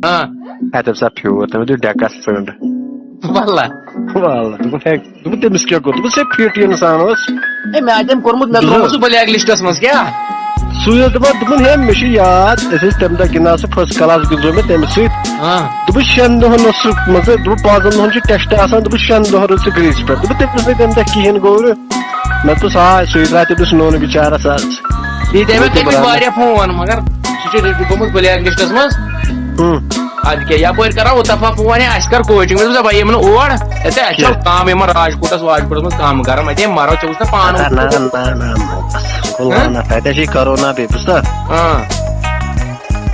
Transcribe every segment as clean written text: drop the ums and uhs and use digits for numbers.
اتم سا پھیور تم دیو ڈیکس ژنڈ واللہ دوٚپُن تٔمِس کیٛاہ گوٚو دوٚپُن سُہ پھِٹ اِنسان اوس اے مےٚ تٔمۍ کوٚرمُت مےٚ ترٛوومُت سُہ بلیک لسٹس منٛز کیٛاہ سُے اوس دپان ہے مےٚ چھُ یاد أسۍ ٲسۍ تمہِ دۄہ گِنٛدان سُہ فٔسٹ کلاس گِنٛدو مےٚ تٔمِس سۭتۍ دوٚپُن 6 دۄہن اوس سُہ مان ژٕ دوٚپُن 5 دۄہن چھُ ٹیسٹ آسان دوٚپُن 6 دۄہن روٗد سُہ گریٖسہِ پٮ۪ٹھ دوٚپُن تٔمِس نہٕ تمہِ دۄہ کِہیٖنۍ گوٚو نہٕ مےٚ دوٚپُس آ سُے درٛاو تٔمِس نوٚن بِچارس آز یہِ دے مےٚ تٔمِس واریاہ فون مگر سُہ چھُ گوٚمُت بلیک لسٹس منٛز ادٕ کیٛاہ یپٲرۍ کران اتفاق فون اسہِ کر کوچنگ مےٚ دوٚپُس بہٕ یِمہٕ نہٕ اور اَسہِ چھِ کم یِمن راجکوٹس واجکوٹس منٛز کم گرم اتے مرو ژےٚ وٕچھ نا پانہٕ تتہِ چھِ کرونا بیٚیہِ بوٗزتھا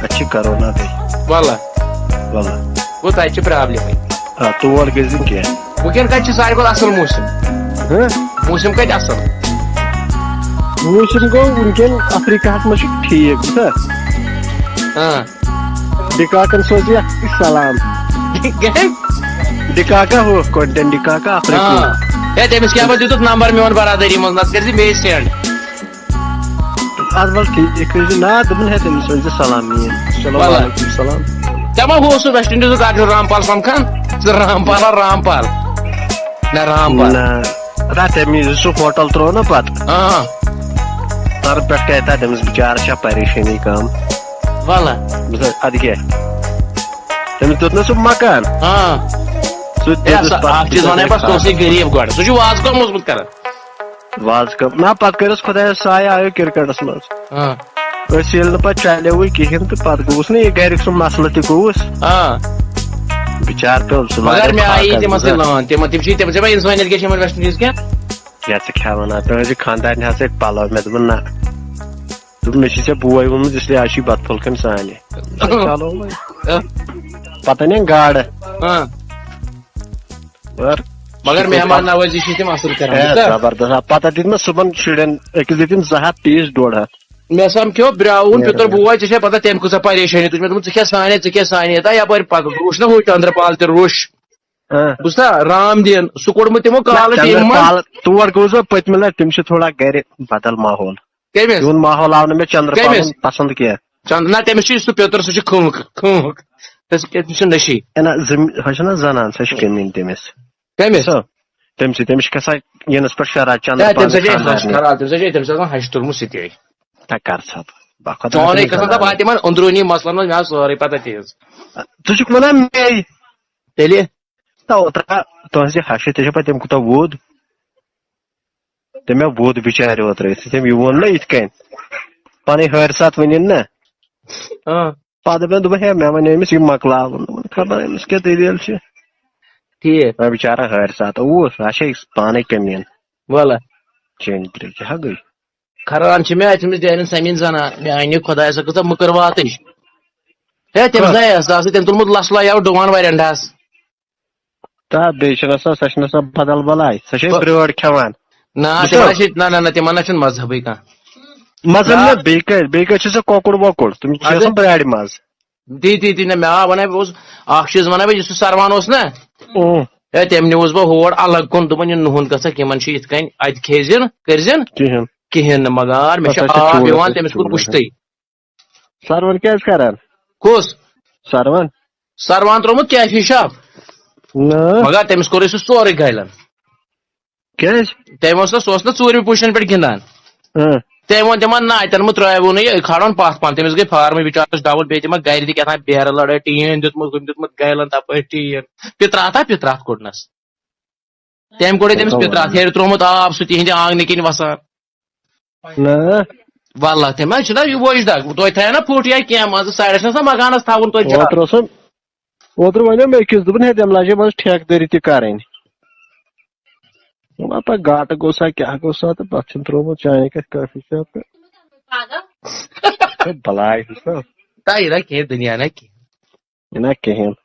اتہِ چھِ کرونا بیٚیہِ واللہ واللہ گوٚو تتہِ چھِ پرابلِمٕے تور گٔژھۍ نہٕ کینٛہہ وٕنکٮ۪ن کتہِ چھُ ساروی کھۄتہٕ اصل موسم کتہِ اصل موسم گوٚو وٕنکٮ۪ن افریٖقاہس منٛز چھُ ٹھیٖک بوٗزتھا ڈِکاکن سوزِ سلام ڈِکاکا ہُہ کونٹین ڈِکاکا ہے تٔمِس کیٛاہ پتہٕ دِتُکھ نمبر میون برادری منٛز نتہٕ کٔرۍ زِ بیٚیہِ سینڈ ادٕ وَلہٕ ٹھیٖک کٔرۍزِ نا دوٚپُن ہے تٔمِس ؤنۍزِ سلام میٲنۍ چلو وعلیکُم سلام ژےٚ ما ہُہ سُہ ویسٹ اِنڈیٖزُک اکھ رامپال سمکھان سُہ رامپال نہ رامپال نہ تٔمۍ یُس سُہ ہوٹل ترٛوو نا پتہٕ تَنہٕ پٮ۪ٹھ کَرِ تٔمِس بِچارس چھےٚ پریشٲنی کم واللہ ادٕ کیٛاہ تٔمِس دیُت نا سُہ مکان اکھ چیٖز ونے پتہٕ سُہ اوسُے غریٖب گۄڈٕ سُہ چھُ واز کٲم اوسمُت کران واز کٲم نہ پتہٕ کٔرِس خۄدایس سایہِ آیو کرکٹس منٛز أسۍ ییٚلہِ نہٕ پتہٕ چلیوٕے کِہینۍ تہٕ پتہٕ گوٚوُس نا یہِ گرِیُک سُہ مسلہٕ تہِ گوٚوُس بِچار پیوٚل سُہ مگر مےٚ آیی تِمن سۭتۍ لٲن تِم چھِ تِم چھِ انسٲنیت کیٛاہ چھِ یِمن ویسٹ اِنڈیٖز کیٛاہ کیٛاہ ژٕ کھٮ۪وان تُہٕنٛزِ خانٛدارنہِ ہسا پلو مےٚ دوٚپُن نہ دوٚپُن مےٚ چھُے ژےٚ بوے ووٚنمُت اس لیے آز چھُے بتہٕ پھوٚل کھیوٚن سانہِ چلو پتہٕ اَنٮ۪ن گاڈٕ مگر مہمان نوٲزی چھِ تِم اصل کران زبردست پتہٕ دِتۍ مےٚ صُبحن شُرٮ۪ن أکِس دِتِم 200 پیٖس 150 مےٚ سمکھیو برٛاوُن پِتُر بوے ژےٚ چھے پتہ تٔمۍ کۭژاہ پریشٲنی تُج مےٚ دوٚپمُت ژٕ کھےٚ سانے تا یپٲرۍ پتہٕ روٗش نا ہُہ چندرپال تہِ روٚش بوٗزتھا رام دین سُہ کوٚڑمُت تِمو کالہٕ ٹیٖمہِ منٛز تور گوٚوُس بہٕ پٔتمہِ لٹہِ تِم چھِ تھوڑا گرِ بدل ماحول کٔمِس تِہُنٛد ماحول آو نہٕ مےٚ چندرپالُن پسنٛد کینٛہہ نہ تٔمِس چھُ سُہ پِتُر سُہ چھُ کھۭکھ تٔمِس چھُ نشی سۄ چھےٚ نا زنان سۄ چھِ کٔمیٖن تٔمِس کٔمِس تٔمِس چھِ کھسان یِنس پٮ۪ٹھ شرارت تٔمِس آسان ہش تُلمُت سُہ تہِ کر سا چونٕے قٕسم دپ بہٕ تِمن أنٛدروٗنی مسلن منٛز مےٚ آسہٕ سٲرٕے پتہ تیٖژ ژٕ چھُکھ ونان مے تیٚلہِ اوترٕ تُہنٛزِ ہشہِ ژےٚ چھےٚ پتہ تٔمۍ کوٗتاہ ووٚد تٔمۍ ووٚد بِچارِ اوترٕ تٔمۍ یہِ ووٚن نا یِتھ کٔنۍ پنٕنۍ حٲرثات ؤنِن نا پتہٕ دوٚپُن ہے مےٚ ونے أمِس یہِ مۄکلاوُن خبر أمِس کیٛاہ دٔلیٖل چھِ ٹھیٖک بِچارا حٲرثات اوس اچھا پانے کٔمیٖن واللہ چٲنۍ ترٛے کیٛاہ گٔے کھران چھِ مےٚ أمِس ڈیرٮ۪ن سمیٖن زنان مےٚ انہِ خۄدایس کۭژاہ مٔکٕر واتٕچ ہے تٔمِس آے احساسٕے تٔمۍ تُلمُت لَسلہ یَوٕ ڈُوان ویرینڈاہس بیٚیہِ چھِ نسا سۄ چھِ نسا بدل بلاے سۄ چھِ برٲر کھٮ۪وان نہ تِمن نہ چھُنہٕ مذہبٕے کانٛہہ مزٕ بیٚیہِ کتہِ چھُ سۄ کۄکُر وۄکُر تِم چھِ آسان برارِ منٛز تی نہ مےٚ آو ونے بہٕ اوسُس اکھ چیٖز ونے بہٕ یُس سُہ سروان اوس نا ہے تٔمۍ نِوُس بہٕ ہور الگ کُن دوٚپُن یہِ نُہُنٛد گژھکھ یِمن چھِ یِتھ کٔنۍ اَتہِ کھیزِن کٔرزِن کِہینۍ نہٕ مگر مےٚ چھُ آب یِوان تٔمِس کوٚر پُشتٕے سروان کیٛازِ کران کُس سروان ترٛوومُت کیفی شاپ مگر تٔمِس کوٚرُے سُہ سورُے گلن کیٛازِ تٔمۍ اوس سُہ اوس نا ژوٗرمہِ پُزِشن پٮ۪ٹھ گِنٛدان تٔمۍ ووٚن تِمن نہ اَتٮ۪ن مہ ترٛٲوٕ نہٕ یہِ کھالون پتھ پہن تٔمِس گٔے فارمٕے بِچارس ڈاوُن بیٚیہِ تِمن گرِ تہِ کیٛاہ تام بیرٕ لڑٲے ٹیٖن دیُتمُت گیلن تپٲرۍ ٹیٖن پِتراتھ کوٚڑنس تٔمۍ کوٚڑے تٔمِس پِتراتھ ہیٚرِ ترٛوومُت آب سُہ تِہنٛدِ آنٛگنہٕ کِنۍ وسان واللہ تٔمۍ حظ چھُنہ یہِ وۄجہِ دگ توتہِ تھایو نا پھُٹ یا کینٛہہ مان ژٕ سایڈس چھُنہ مکانس تھاوُن توتہِ اوترٕ ونیو مےٚ أکِس دوٚپُن ہے تٔمۍ لاجے منٛز ٹھیکہٕ دٔری تہِ کرٕنۍ پتہٕ گاٹہٕ گوٚو سا کیٛاہ گوٚو سا تہٕ پتہٕ چھُم ترٛوومُت چانہِ کتھ کٲفی شاپ بلاے تۄہہِ نہ کینٛہہ دُنیا نہ کینٛہہ نہ کِہینۍ